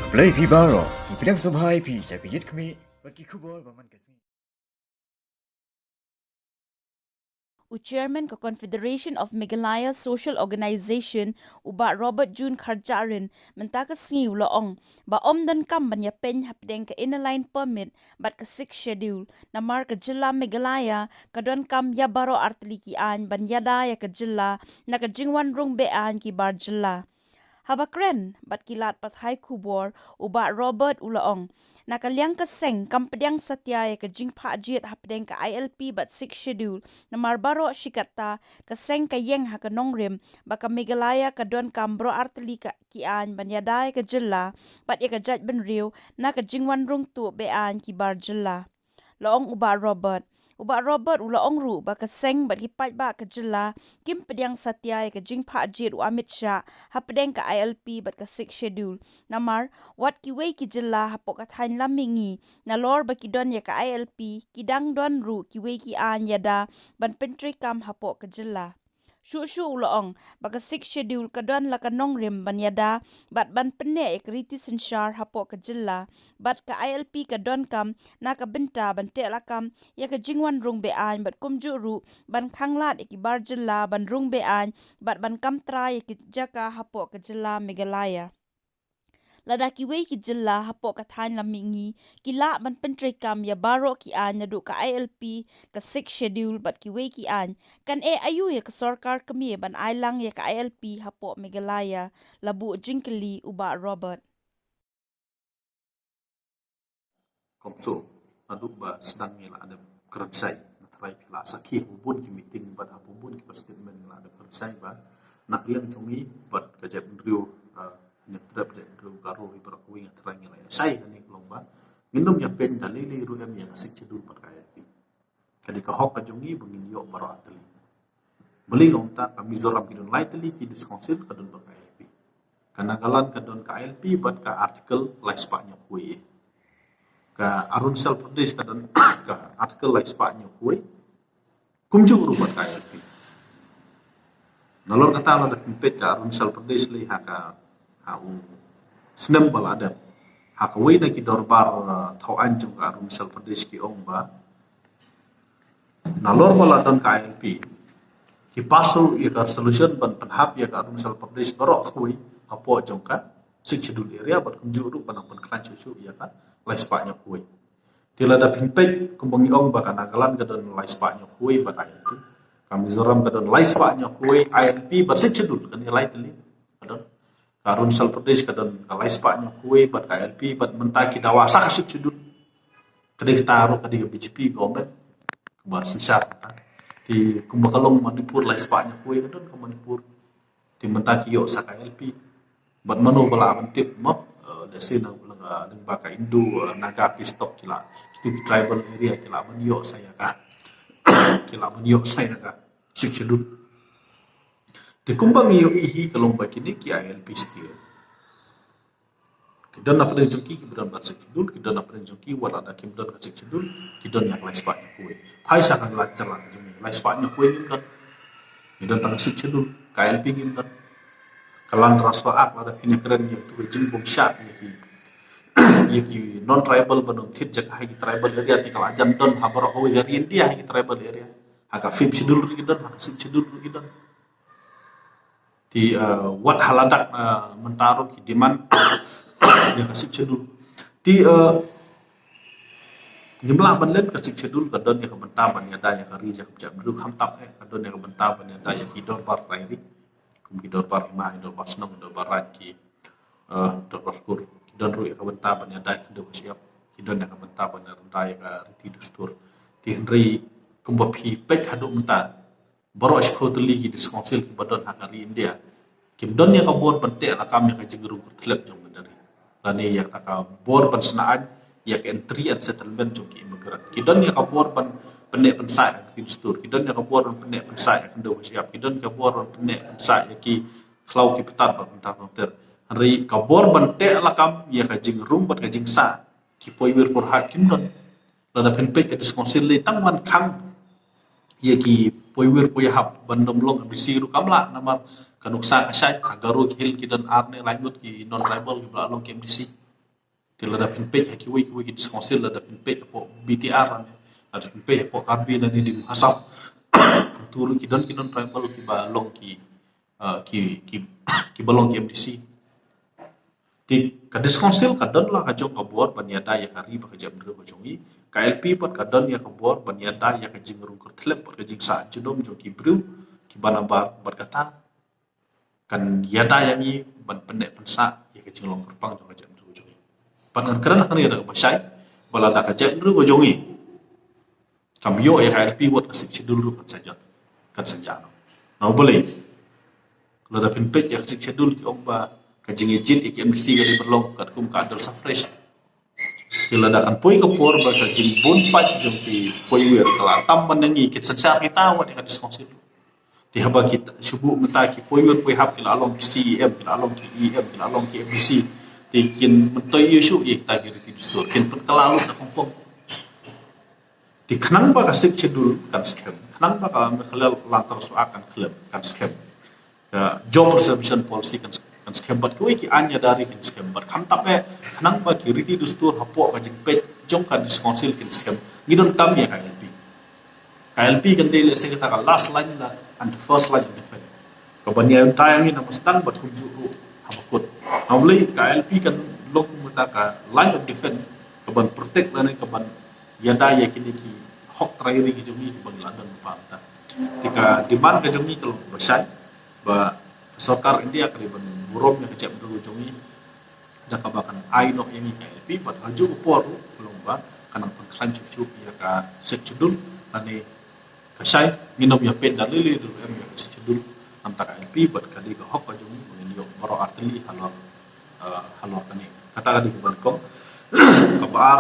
Play pi BAROH ipinang sabhay pi sa kayit kami bagi kubor baman kasi. Chairman ko Confederation of Meghalaya Social Organization uba Robert June Kharjarin mentakas ngiw loong ba DONKAM IAPEIஞ HAPDENG ka inalign permit bat ka 6 schedule na mar ka jilla Meghalaya ka DONKAM ya BAROH artlikian ban yada ya ka jilla na ka jingwan rung bean ki bar jilla. Habakren bat kilat pathai kubor uba Robert ulaong nakalyang kaseng kampedyang satya ka jingpa jiat hapdeng ka ILP bat 6 schedule na marbaro shikata kaseng kayeng ha ka nongrim baka Meghalaya ka DONKAM bro arteli ka kian banyadai ka jilla bat ya ka jaj benriu na ka jingwan rung tu bean ki bar jilla. Loong uba Robert ulaong ru ba kaseng bat hipat ba ka jilla kim pedyang satya ka jingpa jit u Amit Shah hapdeng ka ILP bat ka 6 schedule namar wat ki wei ki jilla hapok kathain lamingi na lor ba ki don ya ka ILP kidang don ru ki wei ki an yada ban pentri kam hapok ka jilla. Shu ulaong baka 6 schedule ka don la ka nongrim ban yada bat ban penne ekriti sensyar hapok ka jilla bat ka ILP ka DONKAM na ka benta ban te lakam ya ka jingwan rung bean bat kumju ru ban khanglat ki bar jilla ban rung bean bat ban kamtra ya ki jaka hapok ka jilla Meghalaya. Lada ki wei ki jilla hapok ka thain lamingi kila ban pentri kam ya BAROH ki an yadu ka ILP ka 6 schedule bat ki wei ki an kan ayu ya ka sarkar kami ban ailang ya ka ILP hapok Meghalaya labu jingkeli uba Robert. CoMSO aduk ba sedang ngela ada kerajai natrai kila sakhi hubun ki meeting ban hubun ki statement ngela ada kerajai ba nak lem chungi bat kajap ndriu netrap je ndriu garo ibra kuwi natrai ngela sai ni lomba minum ya pen dalili ru em yang asik cedul bat kaya pi kadi ka hok ka jungi bengin yo baro atli beli onta kami zoram bidon lightly ki disconsil ka don bat kaya pi kana galan ka don ka ILP bat ka artikel laispanya kuwi ka Arunachal Pradesh ka dan ka artikel lai spanya kuai kumju rupat ka ILP nalor kata la kempet ka Arunachal Pradesh li haka au snem balada haka wei na ki dorbar thau anjung ka Arunachal Pradesh ki ong ba nalor baladan ka ILP ki pasul ya ka solution ban panhap ya ka Arunachal Pradesh barok kuai apo jongka sikchedul area bat kumjuru banang penklan cucu ya kan lai spanya kuai tila da pinpek kumbangi ong baka nagalan gadon lai spanya kuai bat ILP kami zoram gadon lai spanya kuai ILP bat sikchedul kan lai teli gadon Arunachal Pradesh gadon lai spanya kuai bat ILP bat mentaki dawasa ka sikchedul kadi taruh kadi BJP government kubar sensar di kumbakalong Manipur lai spanya kuai gadon ke Manipur di mentaki yo sa ILP bat mano bala mentip mo desi na ulang ng baka Indo naga pistok kila itu di tribal area kila manyo saya ka kila manyo saya ka sikshedul de kumbang yo ihi kalong ba kini ki ILP still kidon na pren jongki ki budan bat sikshedul kidon na pren jongki wala da kim don ka sikshedul kidon yak lai spanya kuwe pai sa kan la chala jumi lai spanya kuwe ngim kidon tang sikshedul ka ILP ngim kalang transfer ak ada kini keren yang tu jing bom syak yaki non tribal banum thit jak hai tribal area ti kala jam don habar ho dari India hai tribal area haka fim schedule gidon haka sik schedule gidon ti wat haladak mentaro ki demand ya ka sik schedule ti jumlah banlen ka sik schedule ka don ya ka bentaban ya da ya ka ri jak jam ru kham tap ka don ya ka bentaban ya da ya ki dor par rairi kumgidor par ma idor basnong idor barat ki dor parkur kidon ru ka benta ban ya dai kido siap kidon ya ka benta ban dai ka riti dustur ti henry kumbapi pek hadu menta baro shkotli ki disconsil ki badon hakari India kim don ya ka bor pente la kam ya ka jigru kurtlep jong dari lani ya ka bor pan senaan ya ka entry and settlement jong ki imigran kidon ya ka bor pan pendek pensai ki dustur kidon ya ka bor pendek pensai kido siap kidon ka bor pendek pensai ki klau ki petat ba pentar ter hari ka bor bante lakam ya ka jing rum bat ka jing sa ki poiwir por hak kindon lada penpek ka disconsil le tangman khang ya ki poiwir poy hab bandom long bisi ru kamla nama kanuksa ka sai agaru hil kidon arne langut ki non tribal ki bla long ki bisi Tila da pinpej kiwi ki diskonsil da pinpej po BTR ada pinpej po karbi na ni dim hasap turun ki don tribal ki balong ki balong ki MDC ti ka diskonsil ka don la ka jong ka buat banyada ya kari ba ka jam dru ko jongi ka LP pat ka don ya ka buat banyada ya ka jingru ko tlep ka jing sa judom jo ki bru ki banabar berkata kan yada yang ni ban pendek pensa ya ka jinglong kerpang jo ka jam dru ko jongi panan kerana kan ya da basai bala da ka jam dru ko jongi kamyo ya ka LP buat kasik cedul kan saja kan saja no boleh kalau da pinpej ya kasik cedul ki omba ka jingejit ki MDC ka di berlong ka kum ka adol sa fresh kila da kan poi ka por ba sa jing bon pa jong ti poi wer kala tam manangi kit sa kita wa ka diskonsil ti haba kita subu mata ki poi wer poi hap kila along ki CEM kila along ki EM kila along ki MDC ti kin mentoy isu ye kita giri ti dustur kin pen kala lu da kompong ti khnang ba ka sik chedul kan scam khnang ba ka khalal lantar su akan klub kan scam job reservation policy kan scam bat ko ki anya dari kan scam bat kham tap khnang ba ki riti dustur hapo ka jing pe jong kan diskonsil kan scam ngidon tam ya KLP kan dele se kita ka last line la and the first line of defense ka banya tayang ni namastang bat kunju ru hamakut awli KLP kan lok muta ka line of defense ka ban protect la ne ka ban yada ya kini ki hok trairi ki jumi ki bang ladon pa ta tika demand ka jumi kalau besar ba sarkar India kariban burom yang kecap dulu jumi da kabakan ai nok yang KLP bat haju por belum ba kanang pengklan cucu ya ka secudul ane kasai minum ya pen dalili dulu em ya secudul antara KLP bat kadi ka hok ka jumi menyo baro arteli halor kani kata kadi ban kong kabar